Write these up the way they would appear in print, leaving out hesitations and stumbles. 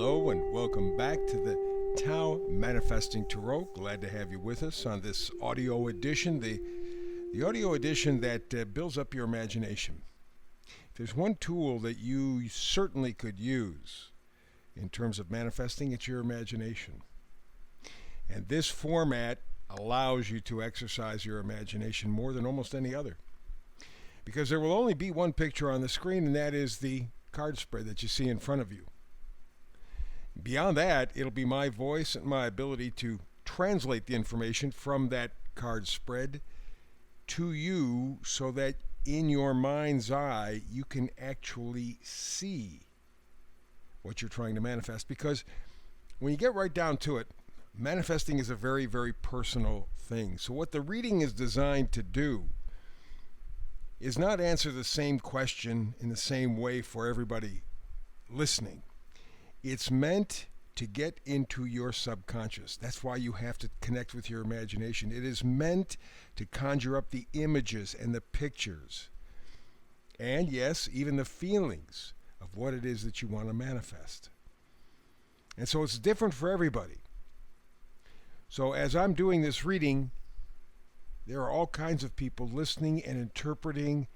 Hello and welcome back to the Tao Manifesting Tarot. Glad to have you with us on this audio edition, the audio edition that builds up your imagination. If there's one tool that you certainly could use in terms of manifesting, it's your imagination. And this format allows you to exercise your imagination more than almost any other. Because there will only be one picture on the screen, and that is the card spread that you see in front of you. Beyond that, it'll be my voice and my ability to translate the information from that card spread to you so that in your mind's eye you can actually see what you're trying to manifest. Because when you get right down to it, manifesting is a very, very personal thing. So what the reading is designed to do is not answer the same question in the same way for everybody listening. It's meant to get into your subconscious. That's why you have to connect with your imagination. It is meant to conjure up the images and the pictures. And yes, even the feelings of what it is that you want to manifest. And so it's different for everybody. So as I'm doing this reading, there are all kinds of people listening and interpreting,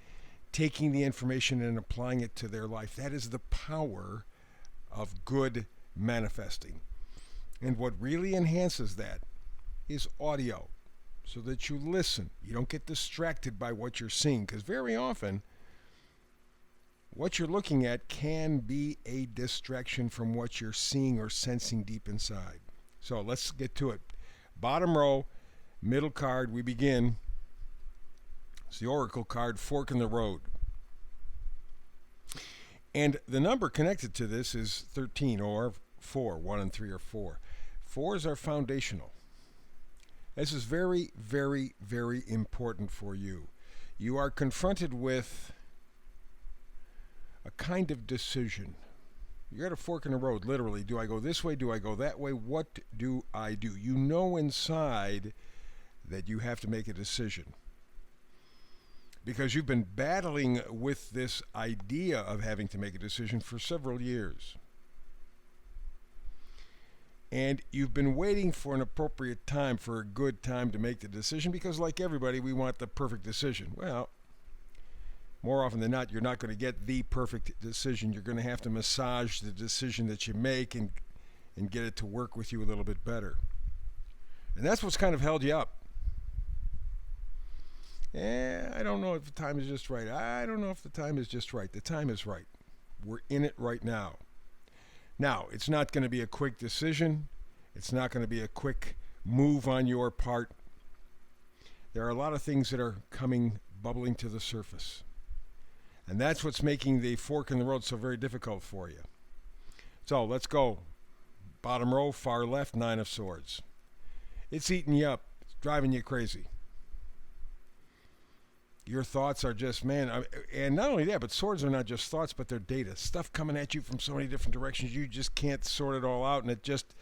taking the information and applying it to their life. That is the power of good manifesting. And what really enhances that is audio, so that you listen. You don't get distracted by what you're seeing, because very often what you're looking at can be a distraction from what you're seeing or sensing deep inside. So let's get to it. Bottom row, middle card, we begin. It's the Oracle card, Fork in the Road. And the number connected to this is 13 or 4. 1 and 3 are 4. 4s are foundational. This is very, very, very important for you. You are confronted with a kind of decision. You're at a fork in the road, literally. Do I go this way? Do I go that way? What do I do? You know inside that you have to make a decision. Because you've been battling with this idea of having to make a decision for several years. And you've been waiting for an appropriate time, for a good time to make the decision, because like everybody, we want the perfect decision. Well, more often than not, you're not going to get the perfect decision. You're going to have to massage the decision that you make and get it to work with you a little bit better. And that's what's kind of held you up. I don't know if the time is just right. I don't know if the time is just right. The time is right. We're in it right now. Now, it's not going to be a quick decision. It's not going to be a quick move on your part. There are a lot of things that are bubbling to the surface. And that's what's making the fork in the road so very difficult for you. So, let's go. Bottom row, far left, 9 of Swords. It's eating you up. It's driving you crazy. Your thoughts are just, and not only that, but swords are not just thoughts, but they're data. Stuff coming at you from so many different directions, you just can't sort it all out, and it just,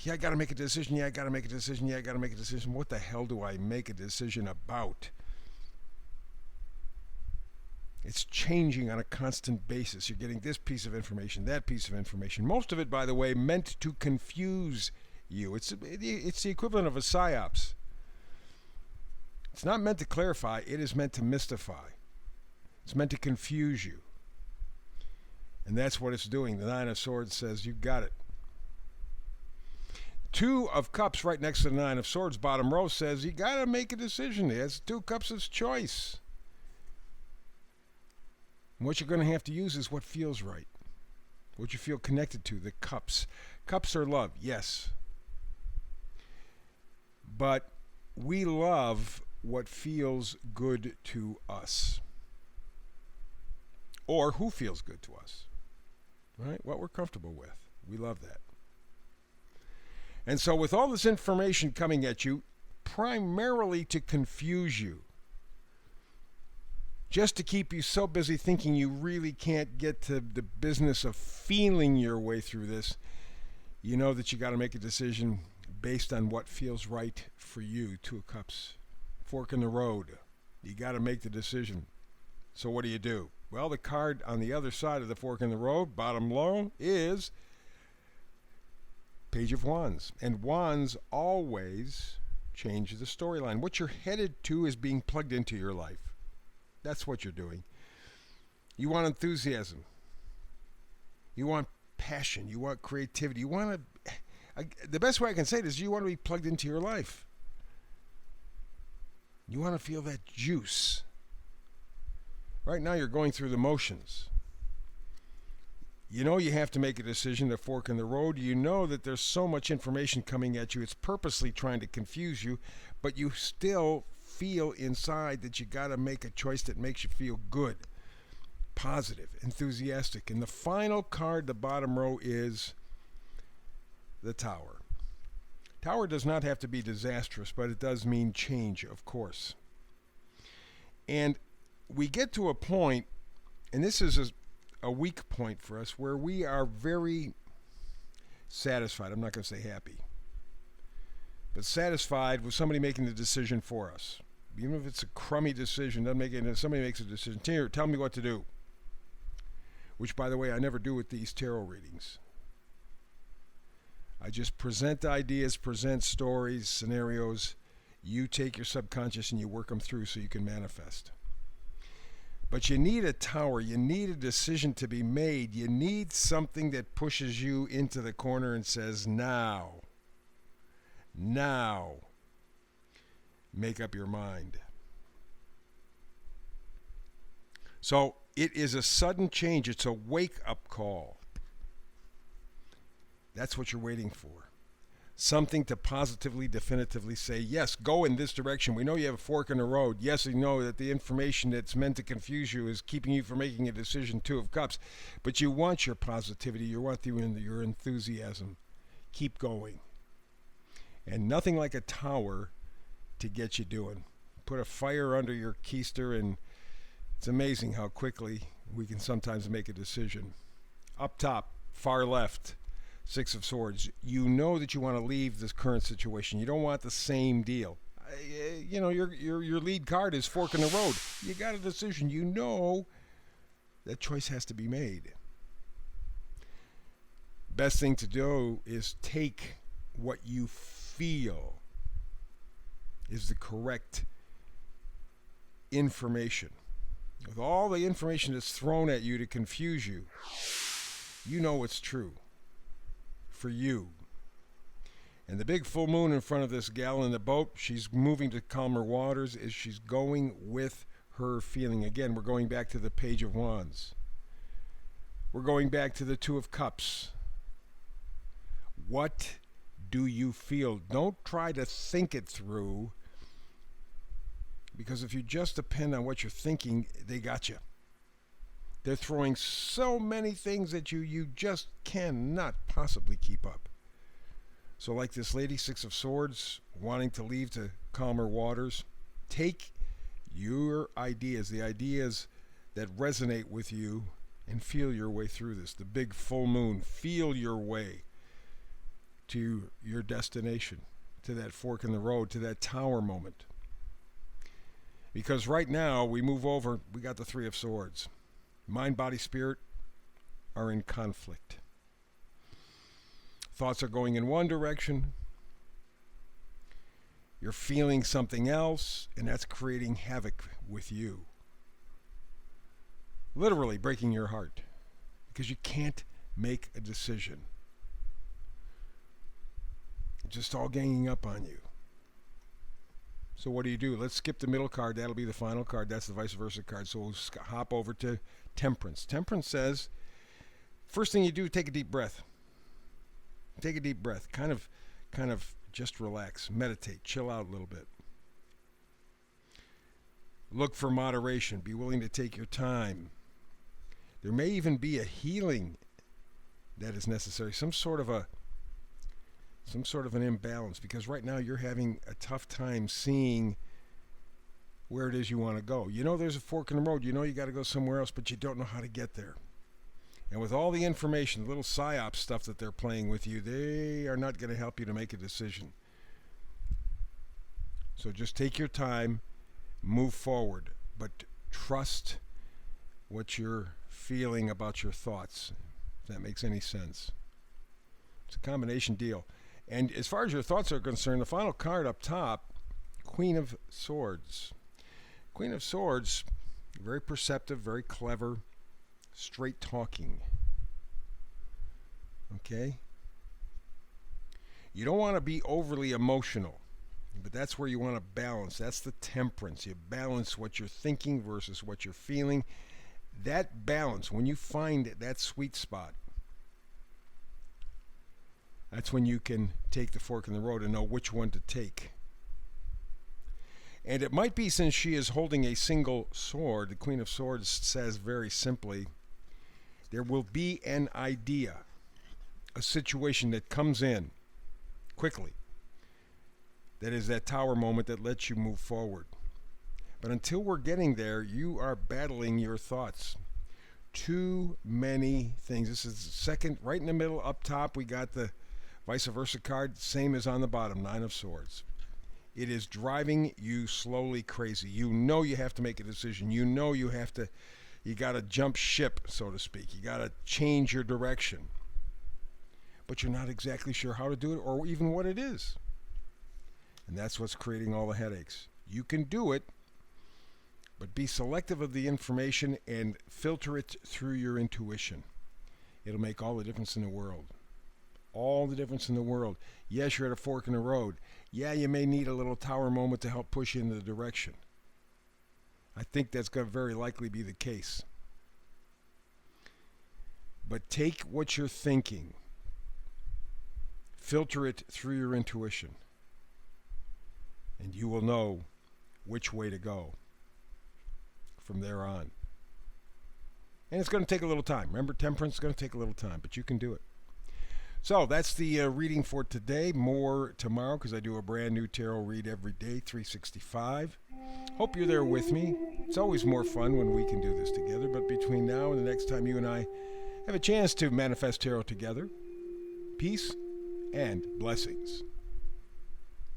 I got to make a decision, I got to make a decision, I got to make a decision. What the hell do I make a decision about? It's changing on a constant basis. You're getting this piece of information, that piece of information. Most of it, by the way, meant to confuse you. It's the equivalent of a psyops. It's not meant to clarify, it is meant to mystify. It's meant to confuse you. And that's what it's doing. The 9 of Swords says, you got it. 2 of Cups right next to the 9 of Swords, bottom row, says you got to make a decision. It's 2 Cups of choice. And what you're going to have to use is what feels right. What you feel connected to, the cups. Cups are love, yes. But we love what feels good to us, or who feels good to us, right? What we're comfortable with. We love that. And so with all this information coming at you, primarily to confuse you, just to keep you so busy thinking you really can't get to the business of feeling your way through this, you know that you got to make a decision based on what feels right for you. 2 of Cups. Fork in the road. You got to make the decision. So what do you do? Well, the card on the other side of the fork in the road, bottom low, is Page of Wands. And Wands always change the storyline. What you're headed to is being plugged into your life. That's what you're doing. You want enthusiasm. You want passion. You want creativity. You want to... The best way I can say it is you want to be plugged into your life. You want to feel that juice. Right now you're going through the motions. You know you have to make a decision, a fork in the road. You know that there's so much information coming at you. It's purposely trying to confuse you, but you still feel inside that you got to make a choice that makes you feel good, positive, enthusiastic. And the final card, the bottom row, is the Tower. Tower does not have to be disastrous, but it does mean change, of course. And we get to a point, and this is a weak point for us, where we are very satisfied. I'm not going to say happy, but satisfied with somebody making the decision for us. Even if it's a crummy decision, doesn't make it. Somebody makes a decision. Tell me what to do. Which, by the way, I never do with these tarot readings. I just present ideas, present stories, scenarios. You take your subconscious and you work them through so you can manifest. But you need a tower. You need a decision to be made. You need something that pushes you into the corner and says, now, make up your mind. So it is a sudden change. It's a wake-up call. That's what you're waiting for. Something to positively, definitively say, yes, go in this direction. We know you have a fork in the road. Yes, we know that the information that's meant to confuse you is keeping you from making a decision, Two of Cups. But you want your positivity. You want your enthusiasm. Keep going. And nothing like a tower to get you doing. Put a fire under your keister, and it's amazing how quickly we can sometimes make a decision. Up top, far left, Six of Swords. You know that you want to leave this current situation. You don't want the same deal. You know, your lead card is fork in the road. You got a decision. You know that choice has to be made. Best thing to do is take what you feel is the correct information. With all the information that's thrown at you to confuse you, you know what's true for you. And the big full moon in front of this gal in the boat, she's moving to calmer waters, is she's going with her feeling. Again, we're going back to the Page of Wands. We're going back to the Two of Cups. What do you feel? Don't try to think it through, because if you just depend on what you're thinking, they got you. They're throwing so many things at you, you just cannot possibly keep up. So like this lady, Six of Swords, wanting to leave to calmer waters, take your ideas, the ideas that resonate with you, and feel your way through this. The big full moon, feel your way to your destination, to that fork in the road, to that tower moment. Because right now, we move over, we got the Three of Swords. Mind, body, spirit are in conflict. Thoughts are going in one direction. You're feeling something else, and that's creating havoc with you. Literally breaking your heart, because you can't make a decision. It's just all ganging up on you. So what do? Let's skip the middle card. That'll be the final card. That's the vice versa card. So we'll hop over to Temperance. Temperance says, first thing you do, take a deep breath. Take a deep breath. Kind of just relax. Meditate. Chill out a little bit. Look for moderation. Be willing to take your time. There may even be a healing that is necessary. Some sort of an imbalance, because right now you're having a tough time seeing where it is you want to go. You know there's a fork in the road. You know you got to go somewhere else, but you don't know how to get there. And with all the information, the little psyop stuff that they're playing with you, they are not going to help you to make a decision. So just take your time, move forward, but trust what you're feeling about your thoughts, if that makes any sense. It's a combination deal. And as far as your thoughts are concerned, the final card up top, Queen of Swords. Queen of Swords, very perceptive, very clever, straight talking. Okay? You don't want to be overly emotional, but that's where you want to balance. That's the temperance. You balance what you're thinking versus what you're feeling. That balance, when you find that sweet spot, that's when you can take the fork in the road and know which one to take. And it might be, since she is holding a single sword, the Queen of Swords says very simply, there will be an idea, a situation that comes in quickly, that is that tower moment that lets you move forward. But until we're getting there, you are battling your thoughts. Too many things. This is second, right in the middle, up top, we got the vice versa card, same as on the bottom, Nine of Swords. It is driving you slowly crazy. You know you have to make a decision. You know you got to jump ship, so to speak. You got to change your direction. But you're not exactly sure how to do it or even what it is. And that's what's creating all the headaches. You can do it, but be selective of the information and filter it through your intuition. It'll make all the difference in the world. All the difference in the world. Yes, you're at a fork in the road. Yeah, you may need a little tower moment to help push you in the direction. I think that's going to very likely be the case. But take what you're thinking, filter it through your intuition, and you will know which way to go from there on. And it's going to take a little time. Remember, temperance is going to take a little time, but you can do it. So that's the reading for today. More tomorrow, because I do a brand new tarot read every day, 365. Hope you're there with me. It's always more fun when we can do this together. But between now and the next time you and I have a chance to manifest tarot together, peace and blessings.